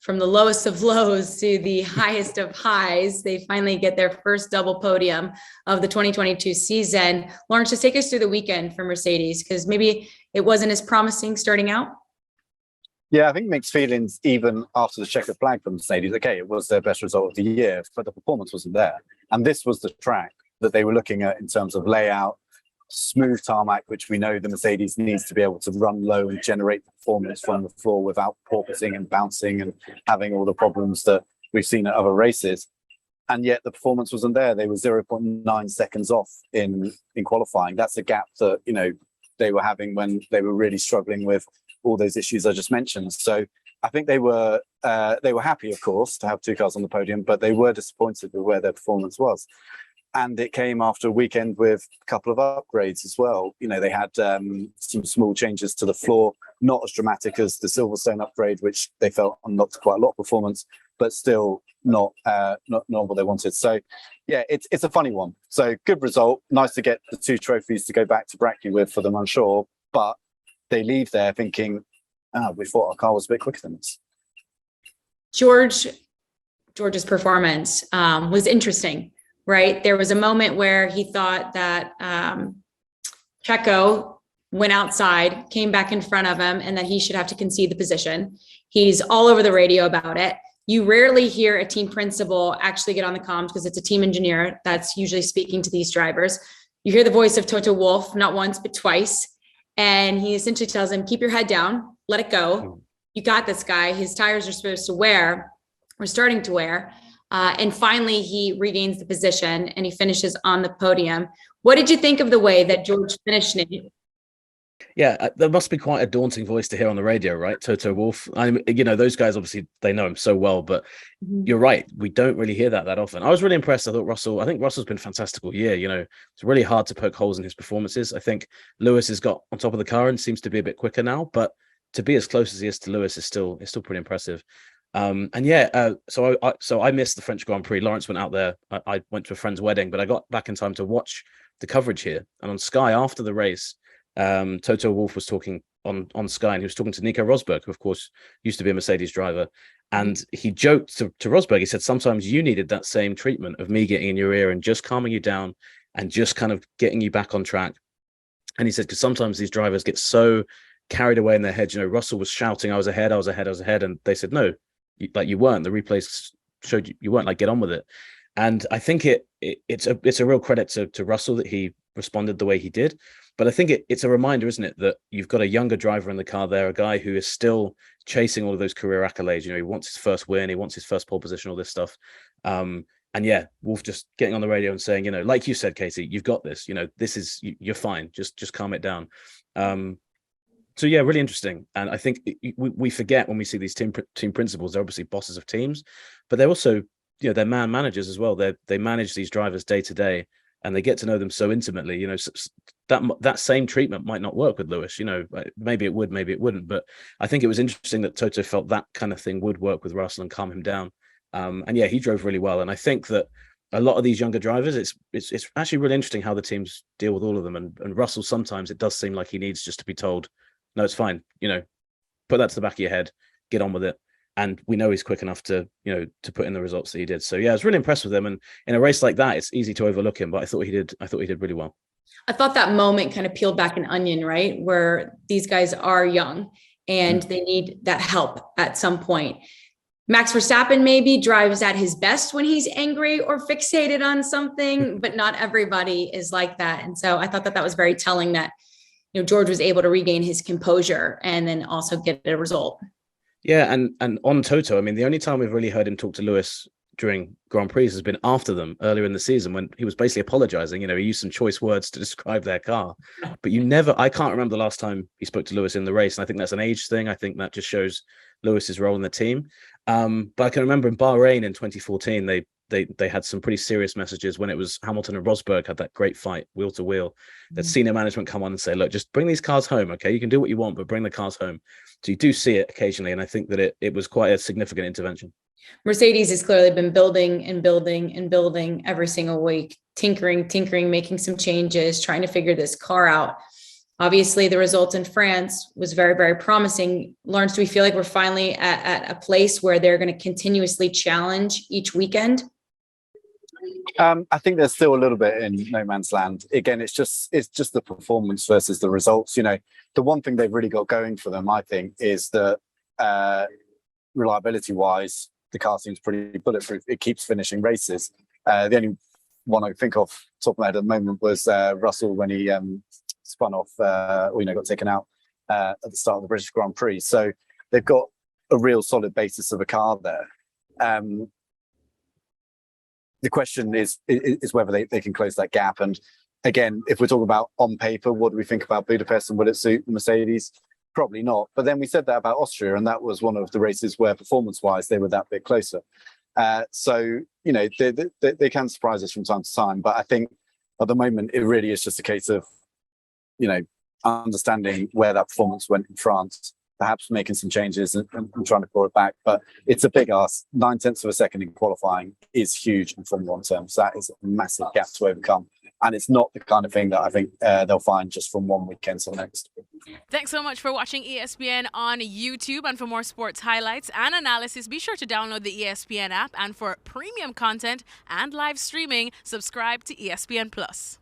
from the lowest of lows to the highest of highs. They finally get their first double podium of the 2022 season. Laurence, just take us through the weekend for Mercedes, because maybe it wasn't as promising starting out. Yeah, I think mixed feelings even after the checkered flag for Mercedes. Okay, it was their best result of the year, but the performance wasn't there. And this was the track that they were looking at in terms of layout, smooth tarmac, which we know the Mercedes needs to be able to run low and generate performance from the floor without porpoising and bouncing and having all the problems that we've seen at other races. And yet the performance wasn't there. They were 0.9 seconds off in qualifying. That's a gap that, you know, they were having when they were really struggling with all those issues I just mentioned. So I think they were happy, of course, to have two cars on the podium, but they were disappointed with where their performance was. And it came after a weekend with a couple of upgrades as well. You know, they had some small changes to the floor, not as dramatic as the Silverstone upgrade, which they felt unlocked quite a lot of performance, but still not what they wanted. So, yeah, it's a funny one. So good result. Nice to get the two trophies to go back to Brackley with for them, I'm sure. But they leave there thinking, we thought our car was a bit quicker than this. George's performance was interesting. Right. There was a moment where he thought that Checo went outside, came back in front of him, and that he should have to concede the position. He's all over the radio about it. You rarely hear a team principal actually get on the comms because it's a team engineer that's usually speaking to these drivers. You hear the voice of Toto Wolff not once, but twice. And he essentially tells him, keep your head down, let it go. You got this guy. His tires are supposed to wear, or starting to wear. And finally, he regains the position and he finishes on the podium. What did you think of the way that George finished it? Yeah, there must be quite a daunting voice to hear on the radio, right? Toto Wolff. You know, those guys, obviously, they know him so well, but you're right. We don't really hear that often. I was really impressed. I think Russell's been fantastic all year. You know, it's really hard to poke holes in his performances. I think Lewis has got on top of the car and seems to be a bit quicker now, but to be as close as he is to Lewis is still pretty impressive. So I missed the French Grand Prix. Laurence went out there. I went to a friend's wedding, but I got back in time to watch the coverage here. And on Sky after the race, Toto Wolff was talking on Sky, and he was talking to Nico Rosberg, who of course used to be a Mercedes driver. And he joked to Rosberg, he said, sometimes you needed that same treatment of me getting in your ear and just calming you down and just kind of getting you back on track. And he said, because sometimes these drivers get so carried away in their heads. You know, Russell was shouting, I was ahead. And they said, no, you weren't. The replays showed you weren't. Like, get on with it. And I think it's a real credit to Russell that he responded the way he did. But I think it's a reminder, isn't it, that you've got a younger driver in the car there, a guy who is still chasing all of those career accolades. You know, he wants his first win, he wants his first pole position, all this stuff. And yeah, Wolff just getting on the radio and saying, you know, like you said, Casey, you've got this. You know, this is you're fine. Just calm it down. So yeah, really interesting. And I think we forget when we see these team principals, they're obviously bosses of teams, but they're also, you know, they're man managers as well. They manage these drivers day to day, and they get to know them so intimately. You know, that same treatment might not work with Lewis. You know, maybe it would, maybe it wouldn't. But I think it was interesting that Toto felt that kind of thing would work with Russell and calm him down. And yeah, he drove really well. And I think that a lot of these younger drivers, it's actually really interesting how the teams deal with all of them. And Russell, sometimes it does seem like he needs just to be told, no, it's fine. You know, put that to the back of your head, get on with it. And we know he's quick enough to, you know, to put in the results that he did. So yeah, I was really impressed with him. And in a race like that, it's easy to overlook him, but I thought he did really well. I thought that moment kind of peeled back an onion, right? Where these guys are young and they need that help at some point. Max Verstappen maybe drives at his best when he's angry or fixated on something, but not everybody is like that. And so I thought that was very telling that, you know, George was able to regain his composure and then also get a result. Yeah, and on Toto, I mean, the only time we've really heard him talk to Lewis during Grand Prix has been after them earlier in the season, when he was basically apologizing. You know, he used some choice words to describe their car, but I can't remember the last time he spoke to Lewis in the race. And I think that's an age thing. I think that just shows Lewis's role in the team. But I can remember in Bahrain in 2014, they had some pretty serious messages when it was Hamilton and Rosberg had that great fight wheel to wheel. That senior management come on and say, look, just bring these cars home. Okay, you can do what you want, but bring the cars home. So you do see it occasionally. And I think that it was quite a significant intervention. Mercedes has clearly been building and building and building every single week, tinkering, making some changes, trying to figure this car out. Obviously, the result in France was very, very promising. Laurence, do we feel like we're finally at a place where they're going to continuously challenge each weekend? I think there's still a little bit in no man's land. Again, it's just the performance versus the results. The one thing they've really got going for them, I think, is that reliability wise, the car seems pretty bulletproof. It keeps finishing races. The only one I think of top of my head at the moment was Russell when he spun off, got taken out at the start of the British Grand Prix. So they've got a real solid basis of a car there. The question is whether they can close that gap. And again, if we're talking about on paper, what do we think about Budapest and will it suit the Mercedes? Probably not. But then we said that about Austria, and that was one of the races where performance-wise they were that bit closer. So they can surprise us from time to time. But I think at the moment it really is just a case of understanding where that performance went in France, perhaps making some changes and trying to claw it back. But it's a big ask. 0.9 of a second in qualifying is huge in Formula One terms. That is a massive gap to overcome. And it's not the kind of thing that I think they'll find just from one weekend to the next. Thanks so much for watching ESPN on YouTube. And for more sports highlights and analysis, be sure to download the ESPN app. And for premium content and live streaming, subscribe to ESPN Plus.